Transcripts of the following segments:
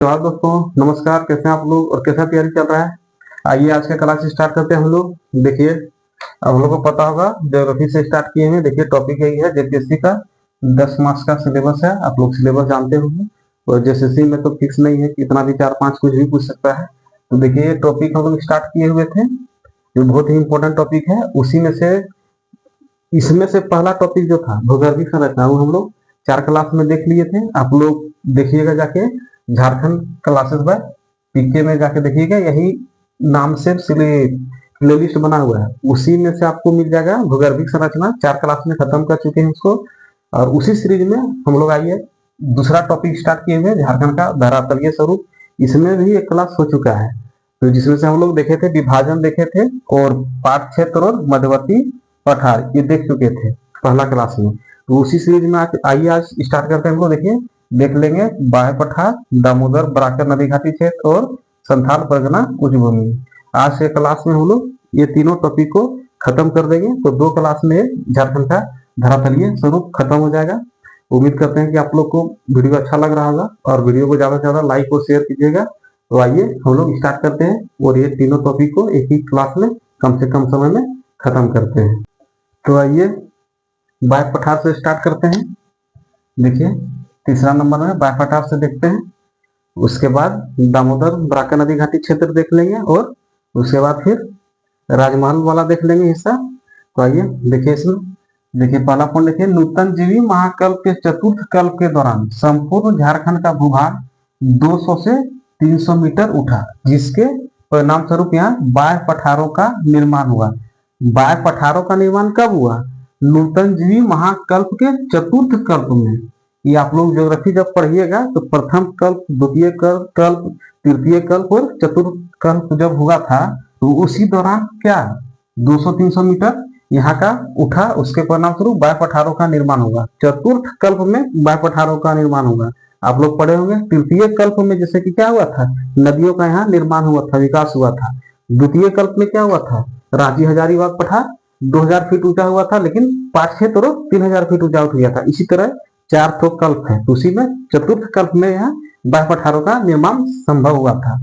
तो दोस्तों नमस्कार, कैसे हैं आप लोग और कैसा तैयारी चल रहा है। आइए आज का क्लास स्टार्ट करते हैं हम लोग। देखिए, अब हम लोग को पता होगा ज्योग्राफी से स्टार्ट किए हैं। देखिए टॉपिक यही है, जेपीएससी का 10 मार्क्स का सिलेबस है। आप लोग सिलेबस जानते होंगे और जेएसएससी में तो फिक्स नहीं है कि इतना भी 4-5 कुछ भी पूछ सकता है। तो देखिए ये टॉपिक हम लोग स्टार्ट किए हुए थे, जो बहुत ही इंपॉर्टेंट टॉपिक है। उसी में से इसमें से पहला टॉपिक जो था भूगर्भिक संरचना, वो हम लोग 4 क्लास में देख लिए थे। आप लोग देखिएगा जाके झारखंड क्लासेस बाय पीके में जाके देखिएगा, यही नाम से प्ले लिस्ट बना हुआ है, उसी में से आपको मिल जाएगा भूगर्भिक संरचना। 4 क्लास में खत्म कर चुके हैं उसको, और उसी सीरीज में हम लोग आइए दूसरा टॉपिक स्टार्ट किए हुए झारखंड का धरातलीय स्वरूप। इसमें भी एक क्लास हो चुका है, तो जिसमें से हम लोग देखे थे विभाजन देखे थे, और पाठ क्षेत्र और मध्यवर्ती पठार ये देख चुके थे पहला क्लास में। तो उसी सीरीज में आइए आज स्टार्ट करते हैं। हम लोग देखिए देख लेंगे बाह्य पठार, दामोदर बराकर नदी घाटी क्षेत्र और संथाल परगना उच्च भूमि। आज के क्लास में हम लोग ये तीनों टॉपिक को खत्म कर देंगे, तो 2 क्लास में झारखंड का धरातलीय स्वरूप खत्म हो जाएगा। उम्मीद करते हैं कि आप लोग को वीडियो अच्छा लग रहा होगा, और वीडियो को ज्यादा से ज्यादा लाइक और शेयर कीजिएगा। तो आइए हम लोग स्टार्ट करते हैं, और ये तीनों टॉपिक को एक ही क्लास में कम से कम समय में खत्म करते हैं। तो आइए बाह्य पठार से स्टार्ट करते हैं। देखिए तीसरा नंबर में बाह्य पठार से देखते हैं, उसके बाद दामोदर बराकर नदी घाटी क्षेत्र देख लेंगे, और उसके बाद फिर राजमहल वाला देख लेंगे हिस्सा। तो आइए देखिए इसमें, देखिए पहला पॉइंट देखिए, नूतन जीवी महाकल्प के चतुर्थ कल्प के दौरान संपूर्ण झारखंड का भूभाग 200 से 300 मीटर उठा, जिसके परिणाम स्वरूप यहाँ बाह्य पठारों का निर्माण हुआ। बाह्य पठारों का निर्माण कब हुआ? नूतन जीवी महाकल्प के चतुर्थ कल्प में। ये आप लोग ज्योग्राफी जब पढ़िएगा तो प्रथम कल्प, द्वितीय कल्प, तृतीय कल्प और चतुर्थ कल्प जब हुआ था, तो उसी दौरान क्या 200-300 मीटर यहाँ का उठा, उसके परिणाम स्वरूप बाह्य पठारों का निर्माण होगा। चतुर्थ कल्प में बाह्य पठारों का निर्माण होगा। आप लोग पढ़े होंगे तृतीय कल्प में जैसे कि क्या हुआ था, नदियों का यहाँ निर्माण हुआ था, विकास हुआ था। द्वितीय कल्प में क्या हुआ था, रांची हजारीबाग पठार 2000 फीट ऊंचा हुआ था, लेकिन पाठ क्षेत्र 3000 फीट ऊंचा उठ गया था। इसी तरह 4 ठो कल्प है, तो उसी में चतुर्थ कल्प में यहाँ बाह्य पठारों का निर्माण संभव हुआ था।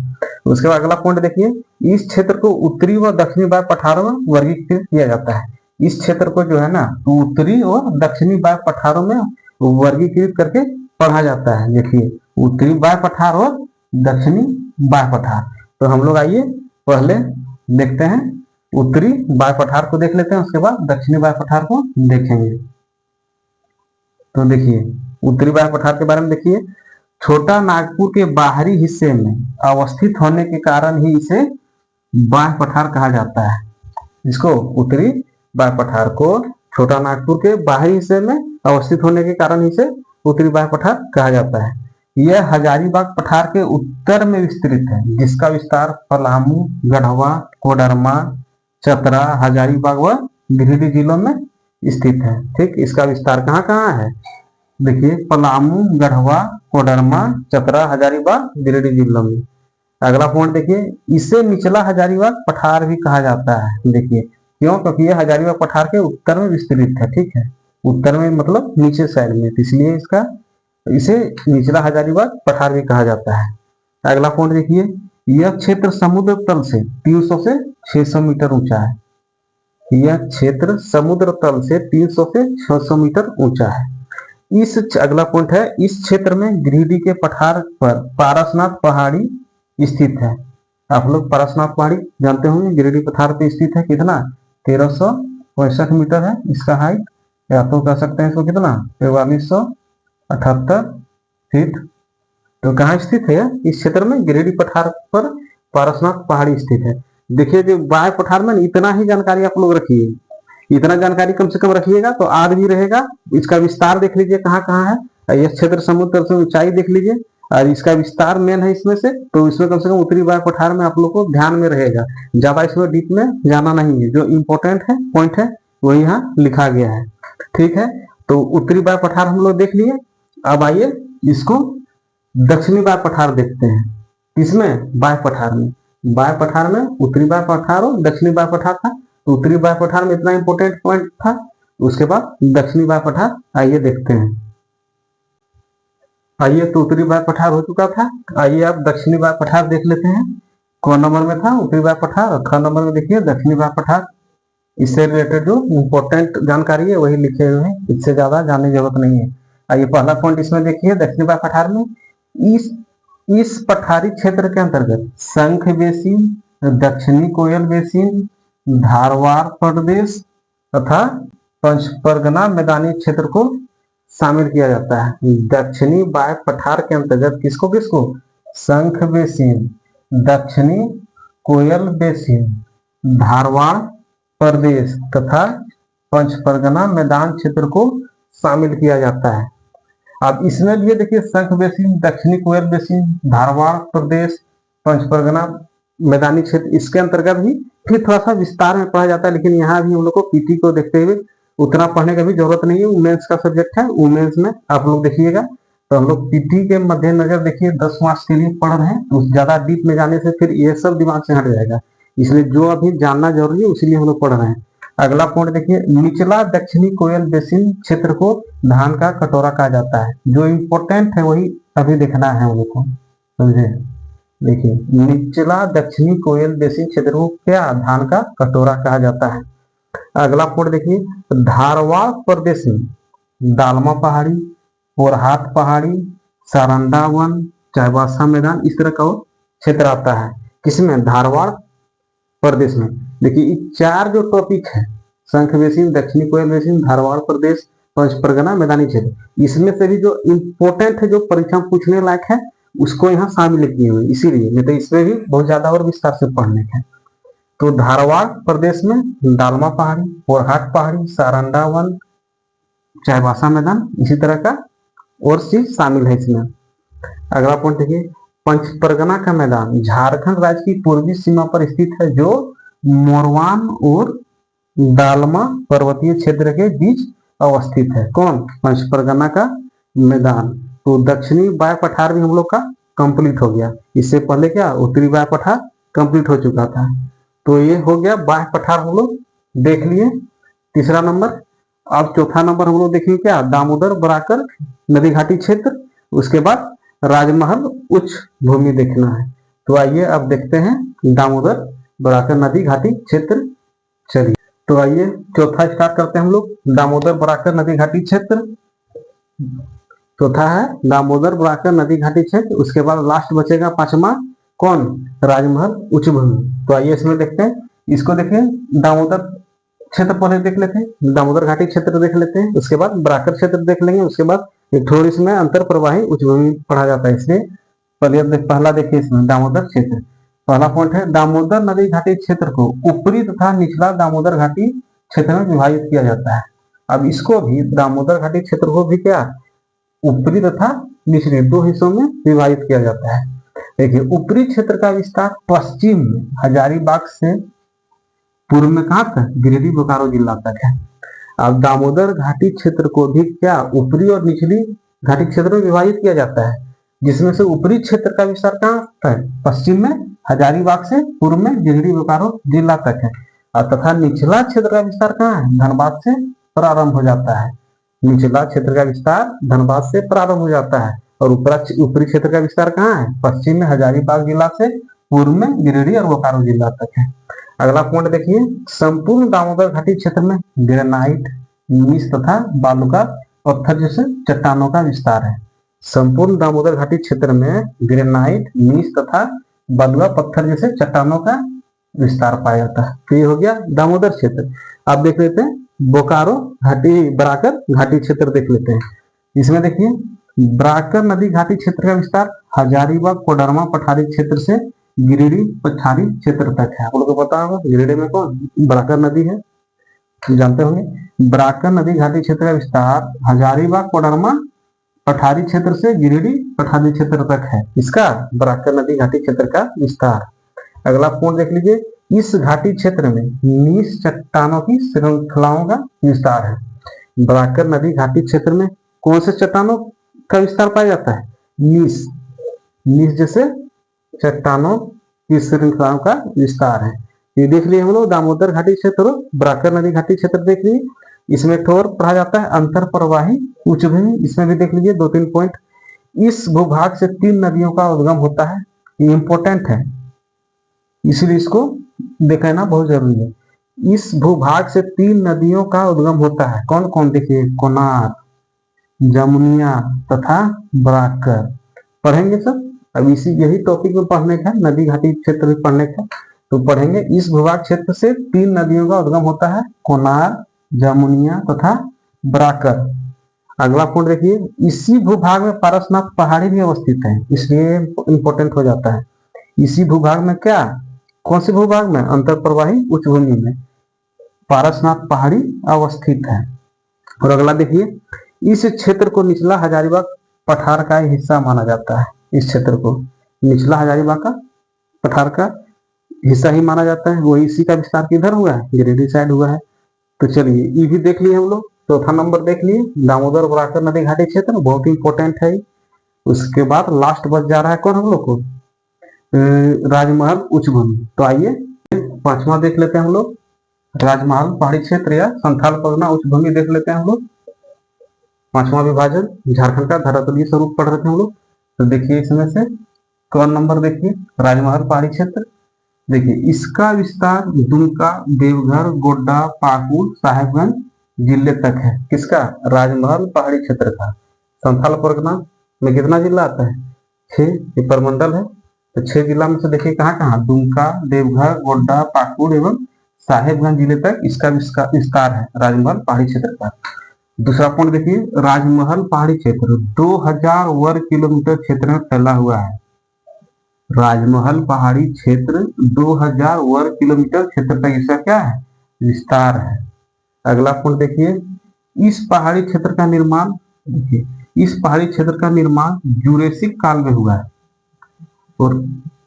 उसके बाद अगला पॉइंट देखिए, इस क्षेत्र को उत्तरी व दक्षिणी बाह्य पठारों में वर्गीकृत किया जाता है। इस क्षेत्र को जो है ना, उत्तरी और दक्षिणी बाह्य पठारों में वर्गीकृत करके पढ़ा जाता है। देखिए उत्तरी बाह्य पठार और दक्षिणी बाह्य पठार। तो हम लोग आइए पहले देखते हैं उत्तरी बाह्य पठार को देख लेते हैं, उसके बाद दक्षिणी बाह्य पठार को देखेंगे। तो देखिए उत्तरी बाह्य पठार के बारे में देखिए, छोटा नागपुर के बाहरी हिस्से में अवस्थित होने के कारण ही इसे बाह्य पठार कहा जाता है। इसको उत्तरी बाह्य पठार को छोटा नागपुर के बाहरी हिस्से में अवस्थित होने के कारण इसे उत्तरी बाह्य पठार कहा जाता है। यह हजारीबाग पठार के उत्तर में विस्तृत है, जिसका विस्तार पलामू, गढ़वा, कोडरमा, चतरा, हजारीबाग व गिरिडीह जिलों में स्थित है। ठीक, इसका विस्तार कहाँ कहाँ है, देखिए पलामू, गढ़वा, कोडरमा, चतरा, हजारीबाग, गिरिडीह जिलों में। अगला पॉइंट देखिए, इसे निचला हजारीबाग पठार भी कहा जाता है। देखिए क्यों, क्योंकि यह हजारीबाग पठार के उत्तर में विस्तृत है। ठीक है, उत्तर में मतलब नीचे साइड में, इसलिए इसे निचला हजारीबाग पठार भी कहा जाता है। अगला पॉइंट देखिए, यह क्षेत्र समुद्र तल से 300 से 600 मीटर ऊंचा है। यह क्षेत्र समुद्र तल से 300 से 600 मीटर ऊंचा है। अगला पॉइंट है, इस क्षेत्र में गिरिडीह के पठार पर पारसनाथ पहाड़ी स्थित है। आप लोग पारसनाथ पहाड़ी जानते होंगे, गिरिडीह पठार पे स्थित है। कितना 1365 मीटर है इसका हाइट, या तो कह सकते हैं इसको कितना 4478 फीट। तो कहाँ स्थित है, इस क्षेत्र में गिरिडीह पठार पर पारसनाथ पहाड़ी स्थित है। देखिए जो बाह्य पठार में इतना ही जानकारी आप लोग रखिए, इतना जानकारी कम से कम रखिएगा तो आज भी रहेगा। इसका विस्तार देख लीजिए कहाँ कहाँ है, यह क्षेत्र समुद्र से ऊंचाई देख लीजिए, और इसका विस्तार मेन है इसमें से। तो इसमें कम से कम उत्तरी बाह्य पठार में आप लोग को ध्यान में रहेगा, ज्यादा इसमें डीप में जाना नहीं है। जो इंपॉर्टेंट है पॉइंट है वो यहाँ लिखा गया है। ठीक है, तो उत्तरी बाह्य पठार हम लोग देख लिए। अब आइए इसको दक्षिणी बाह्य पठार देखते हैं। इसमें बाह्य पठार में, बाह्य पठार में उत्तरी बाह्य पठार और दक्षिणी बाह्य पठार था। तो उत्तरी बाह्य पठार में इतना इंपॉर्टेंट पॉइंट था। उसके बाद दक्षिणी बाह्य पठार आइए देखते हैं। आइए, तो उत्तरी वायु पठार हो चुका था। आइए अब दक्षिणी वायु पठार देख लेते हैं। कौन नंबर में था? उत्तरी वायु पठार। और ख नंबर में देखिए दक्षिणी वायु पठार। इससे रिलेटेड जो इम्पोर्टेंट जानकारी है वही लिखे हुए हैं, इससे ज्यादा जानने की जरूरत नहीं है। आइए पहला पॉइंट इसमें देखिए, दक्षिणी वायु पठार में इस इस पठारी क्षेत्र के अंतर्गत शंख बेसिन, दक्षिणी कोयल बेसिन, धारवाड़ प्रदेश तथा पंचपरगना मैदानी क्षेत्र को शामिल किया जाता है। दक्षिणी वायु पठार के अंतर्गत किसको किसको? शंख बेसिन, दक्षिणी कोयल बेसिन, धारवाड़ प्रदेश तथा पंचपरगना मैदान क्षेत्र को शामिल किया जाता है। अब इसमें भी देखिए शंख बेसिन, दक्षिणी कोयल बेसिन, धारवाड़ प्रदेश, पंचपरगना मैदानी क्षेत्र, इसके अंतर्गत भी फिर थोड़ा सा विस्तार में पढ़ा जाता है, लेकिन यहाँ भी हम लोग को पीटी को देखते हुए उतना पढ़ने का भी जरूरत नहीं है। वुमेन्स का सब्जेक्ट है, वुमेन्स में आप लोग देखिएगा तो हम लोग पीटी के मद्देनजर देखिए 10 मार्क्स के लिए पढ़ रहे हैं, तो ज्यादा डीप में जाने से फिर ये सब दिमाग से हट जाएगा, इसलिए जो अभी जानना जरूरी है उसीलिए हम लोग पढ़ रहे हैं। अगला पॉइंट देखिए, निचला दक्षिणी कोयल बेसिन क्षेत्र को धान का कटोरा कहा जाता है। जो इम्पोर्टेंट है वही अभी देखना है हम लोग को, समझे? देखिए निचला दक्षिणी कोयल बेसिन क्षेत्र को क्या धान का कटोरा कहा जाता है। अगला पॉइंट देखिए, धारवाड़ प्रदेश में दालमा पहाड़ी, पोरहाट पहाड़ी, सारंडा वन, चाईबासा मैदान, इस तरह का वो क्षेत्र आता है। किसमें? धारवाड़ प्रदेश में। देखिए ये चार जो टॉपिक है, शंख बेसिन, दक्षिणी कोयल बेसिन, धारवाड़ प्रदेश, पंचपरगना मैदानी क्षेत्र, इसमें से भी जो इम्पोर्टेंट है, जो परीक्षा में पूछने लायक है, उसको यहाँ शामिल किए हुए, इसीलिए नहीं तो इसमें भी बहुत ज्यादा और विस्तार से पढ़ने का। तो धारवाड़ प्रदेश में दालमा पहाड़ी, पोरहाट पहाड़ी, सारंडा वन, चाईबासा मैदान, इसी तरह का और चीज शामिल है इसमें। अगला पॉइंट देखिए, पंचपरगना का मैदान झारखंड राज्य की पूर्वी सीमा पर स्थित है, जो मोरवान और दालमा पर्वतीय क्षेत्र के बीच अवस्थित है। कौन? पंचपरगना का मैदान। तो दक्षिणी वायु पठार भी हम लोग का कंप्लीट हो गया। इससे पहले क्या उत्तरी वायु पठार कंप्लीट हो चुका था। तो ये हो गया वायु पठार हम लोग देख लिए, तीसरा नंबर। अब चौथा नंबर हम लोग देखेंगे क्या? दामोदर बराकर नदी घाटी क्षेत्र, उसके बाद राजमहल उच्च भूमि देखना है। तो आइए अब देखते हैं दामोदर बराकर नदी घाटी क्षेत्र। चलिए तो आइए चौथा स्टार्ट करते हैं हम लोग, दामोदर बराकर नदी घाटी क्षेत्र। चौथा है दामोदर बराकर नदी घाटी क्षेत्र, उसके बाद लास्ट बचेगा पांचवा, कौन? राजमहल उच्च भूमि। तो आइए इसमें देखते हैं, इसको देखें, दामोदर क्षेत्र पहले देख लेते हैं, दामोदर घाटी क्षेत्र देख लेते हैं, उसके बाद बराकर क्षेत्र देख लेंगे, उसके बाद थोड़ी इसमें अंतर प्रवाही उच्च भूमि पढ़ा जाता है, इसलिए पहला देखिए इसमें दामोदर क्षेत्र। पहला पॉइंट है, दामोदर नदी घाटी क्षेत्र को ऊपरी तथा निचला दामोदर घाटी क्षेत्र में विभाजित किया जाता है। अब इसको भी दामोदर घाटी क्षेत्र को भी क्या ऊपरी तथा निचले दो हिस्सों में विभाजित किया जाता है। देखिए ऊपरी क्षेत्र का विस्तार पश्चिम में हजारीबाग से पूर्व में कहाँ तक? गिरिडीह बोकारो जिला तक है। अब दामोदर घाटी क्षेत्र को भी क्या ऊपरी और निचली घाटी क्षेत्र में विभाजित किया जाता है, जिसमें से ऊपरी क्षेत्र का विस्तार कहाँ है? पश्चिम में हजारीबाग से पूर्व में गिरिडीह बोकारो जिला तक है। और तथा निचला क्षेत्र का विस्तार कहाँ है? धनबाद से प्रारंभ हो जाता है। निचला क्षेत्र का विस्तार धनबाद से प्रारंभ हो जाता है और ऊपरी क्षेत्र का विस्तार कहाँ है? पश्चिम में हजारीबाग जिला से पूर्व में गिरिडीह और बोकारो जिला तक है। अगला पॉइंट देखिए, संपूर्ण दामोदर घाटी क्षेत्र में ग्रेनाइट, नीस तथा बालू का पत्थर जैसे चट्टानों का विस्तार है। संपूर्ण दामोदर घाटी क्षेत्र में ग्रेनाइट, नीस तथा बलुआ पत्थर जैसे चट्टानों का विस्तार पाया जाता है। तो ये हो गया दामोदर क्षेत्र। आप देख लेते हैं बोकारो घाटी, बराकर घाटी क्षेत्र देख लेते हैं। इसमें देखिए बराकर नदी घाटी क्षेत्र का विस्तार हजारीबाग कोडरमा पठारी क्षेत्र से गिरिडीह पठारी क्षेत्र तक है। आप लोगों को पता होगा गिरिडीह में कौन? बराकर नदी है, जानते होंगे। बराकर नदी घाटी क्षेत्र का विस्तार हजारीबाग कोडरमा पठारी क्षेत्र से गिरिडीह पठारी क्षेत्र तक है, इसका बराकर नदी घाटी क्षेत्र का विस्तार। अगला पॉइंट देख लीजिए, इस घाटी क्षेत्र में नीस चट्टानों की श्रृंखलाओं का विस्तार है। बराकर नदी घाटी क्षेत्र में कौन से चट्टानों का विस्तार पाया जाता है? नीस, नीस जैसे चट्टानों की श्रृंखलाओं का विस्तार है। ये देख लिए हम लोग दामोदर घाटी क्षेत्र, बराकर नदी घाटी क्षेत्र देख लिए। इसमें ठोर पढ़ा जाता है अंतर प्रवाही उच्च भूमि, इसमें भी देख लीजिए 2-3 पॉइंट। इस भूभाग से 3 नदियों का उद्गम होता है। ये इंपॉर्टेंट है, इसलिए इसको देखना बहुत जरूरी है। इस भूभाग से 3 नदियों का उद्गम होता है। कौन कौन? देखिए, कोनार, जमुनिया तथा बराकर। पढ़ेंगे सब। अब इसी यही टॉपिक में पढ़ने का, नदी घाटी क्षेत्र में पढ़ने का, तो पढ़ेंगे। इस भूभाग क्षेत्र से 3 नदियों का उद्गम होता है, कोनार, जमुनिया तथा बराकर। अगला पॉइंट देखिए, इसी भूभाग में पारसनाथ पहाड़ी भी अवस्थित है, इसलिए इंपॉर्टेंट हो जाता है। इसी भूभाग में क्या, कौन से भूभाग में? अंतर प्रवाही उच्च भूमि में पारसनाथ पहाड़ी अवस्थित है। और अगला देखिए, इस क्षेत्र को निचला हजारीबाग पठार का हिस्सा माना जाता है। इस क्षेत्र को निचला हजारीबाग का पठार का हिस्सा ही माना जाता है। वही इसी का विस्तार किधर हुआ है? गिरिडीह साइड हुआ है। तो चलिए, ये भी देख लिए हम लोग। चौथा नंबर देख लिए, दामोदर बराकर नदी घाटी क्षेत्र, बहुत इंपॉर्टेंट है। उसके बाद लास्ट बच जा रहा है कौन हम लोग को? राजमहल उच्च भूमि। तो आइए 5वां देख लेते हैं हम लोग, राजमहल पहाड़ी क्षेत्र या संथाल परगना उच्च भूमि देख लेते हैं हम लोग। 5वां विभाजन झारखंड का धरातलीय स्वरूप पढ़ रहे थे हम लोग। तो देखिए, इसमें से कौन नंबर? देखिए, राजमहल पहाड़ी क्षेत्र। देखिए, इसका विस्तार दुमका, देवघर, गोड्डा, पाकुड़, साहेबगंज जिले तक है। किसका? राजमहल पहाड़ी क्षेत्र का। संथाल परगना में कितना जिला आता है? 6। ये परमंडल है, तो 6 जिला में से देखिए कहाँ कहाँ? दुमका, देवघर, गोड्डा, पाकुड़ एवं साहेबगंज जिले तक इसका विस्तार है, राजमहल पहाड़ी क्षेत्र का। दूसरा पॉइंट देखिए, राजमहल पहाड़ी क्षेत्र 2000 वर्ग किलोमीटर क्षेत्र में फैला हुआ है। राजमहल पहाड़ी क्षेत्र 2000 वर्ग किलोमीटर क्षेत्र तक इसका क्या है? विस्तार है। अगला पॉइंट देखिए, इस पहाड़ी क्षेत्र का निर्माण, देखिए इस पहाड़ी क्षेत्र का निर्माण जूरेसिक काल में हुआ है। और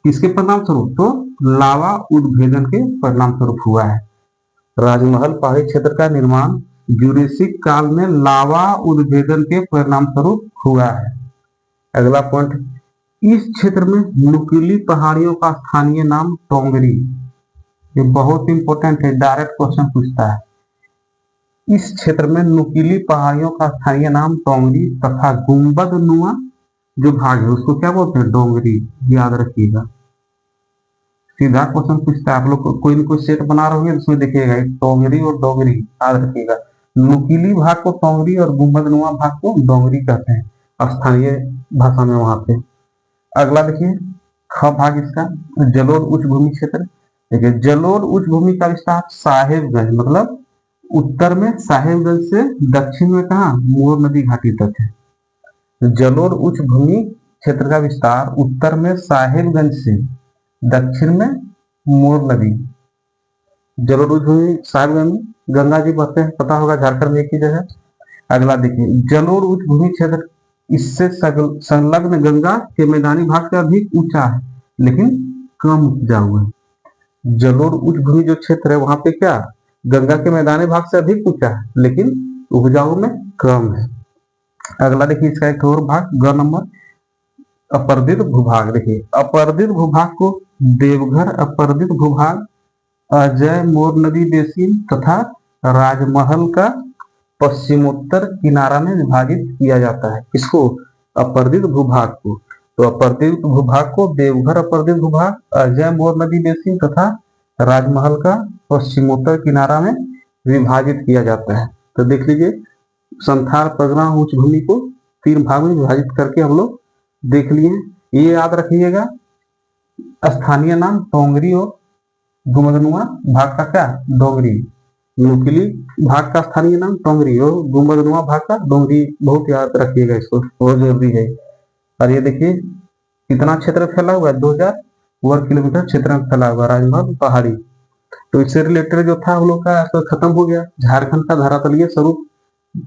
किसके परिणाम स्वरूप? तो लावा उद्भेदन के परिणाम स्वरूप हुआ है। राजमहल पहाड़ी क्षेत्र का निर्माण जूरेसिक काल में लावा उद्भेदन के परिणाम स्वरूप हुआ है। अगला पॉइंट, इस क्षेत्र में नुकीली पहाड़ियों का स्थानीय नाम टोंगरी। ये बहुत इंपॉर्टेंट है, डायरेक्ट क्वेश्चन पूछता है। इस क्षेत्र में नुकीली पहाड़ियों का स्थानीय नाम टोंगरी तथा गुंबद नुमा जो भाग है उसको क्या बोलते हैं? डोंगरी। याद रखिएगा, सीधा क्वेश्चन पूछता है। आप लोग कोई ना कोई सेट बना रहे हो उसमें देखिएगा टोंगरी और डोंगरी, याद रखिएगा। नुकीली भाग को टोंगरी और गुंबदनुमा भाग को डोंगरी कहते हैं स्थानीय भाषा में वहां पे। अगला देखिए, ख भाग इसका जलोढ़ उच्च भूमि क्षेत्र। देखिए, जलोढ़ उच्च भूमि का विस्तार साहेबगंज, मतलब उत्तर में साहेबगंज से दक्षिण में कहा? मोर नदी घाटी तक है। जलोढ़ उच्च भूमि क्षेत्र का विस्तार उत्तर में साहेबगंज से दक्षिण में मोर नदी। जलोढ़ उच्च भूमि साहेबगंज में गंगा जी बहते हैं, पता होगा, झारखंड में एक ही जगह। अगला देखिए, जलोढ़ उच्च भूमि क्षेत्र इससे संलग्न गंगा के मैदानी भाग से अधिक ऊंचा है लेकिन कम उपजाऊ है। जलोढ़ उच्च भूमि जो क्षेत्र है वहां पे क्या? गंगा के मैदानी भाग से अधिक ऊंचा है लेकिन उपजाऊ में कम है। अगला देखिए, इसका एक और भाग ग नंबर, अपर्दित भूभाग। देखिए, अपर्दित भूभाग को देवघर अपर्दित भूभाग, अजय मोर नदी बेसिन तथा राजमहल का पश्चिमोत्तर किनारा में विभाजित किया जाता है। इसको? अपर्दित भूभाग को। तो अपर्दित भूभाग को देवघर अपर्दित भूभाग, अजय मोर नदी बेसिन तथा राजमहल का पश्चिमोत्तर किनारा में विभाजित किया जाता है। तो देख लीजिए, संथाल परगना उच्च भूमि को 3 भाग में विभाजित करके हम लोग देख लिए। ये याद रखिएगा, स्थानीय नाम टोंगरी और गुंबदनुमा भाग का क्या? डोंगरी। नुकीली भाग का स्थानीय नाम टोंगरी और गुंबदनुमा भाग का डोंगरी। बहुत याद रखिएगा, इसको बहुत जरूरी है। और ये देखिए कितना क्षेत्र फैला हुआ है? 2000 वर्ग किलोमीटर क्षेत्र में फैला हुआ राजमहल पहाड़ी। तो इससे रिलेटेड जो था हम लोग का तो खत्म हो गया। झारखंड का धरातलीय स्वरूप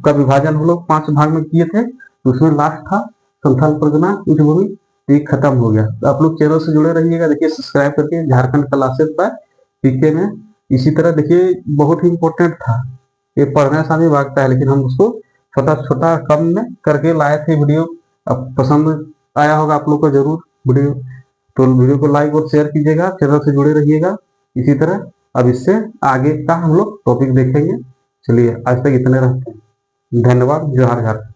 का विभाजन हम लोग 5 भाग में किए थे, तो उसमें लास्ट था संथाल परगना उच्च भूमि। ये खत्म हो गया। तो आप लोग चैनल से जुड़े रहिएगा, देखिए सब्सक्राइब करके, झारखंड क्लासेस बाय पीके में। इसी तरह देखिए, बहुत ही इंपॉर्टेंट था, ये पढ़ने से भी भागता है लेकिन हम उसको छोटा छोटा कम में करके लाए थे वीडियो। अब पसंद आया होगा आप लोग को जरूर वीडियो, तो वीडियो को लाइक और शेयर कीजिएगा, चैनल से जुड़े रहिएगा। इसी तरह अब इससे आगे का हम लोग टॉपिक देखेंगे। चलिए, आज तक इतने रहते हैं। धन्यवाद। जोहार झारखंड।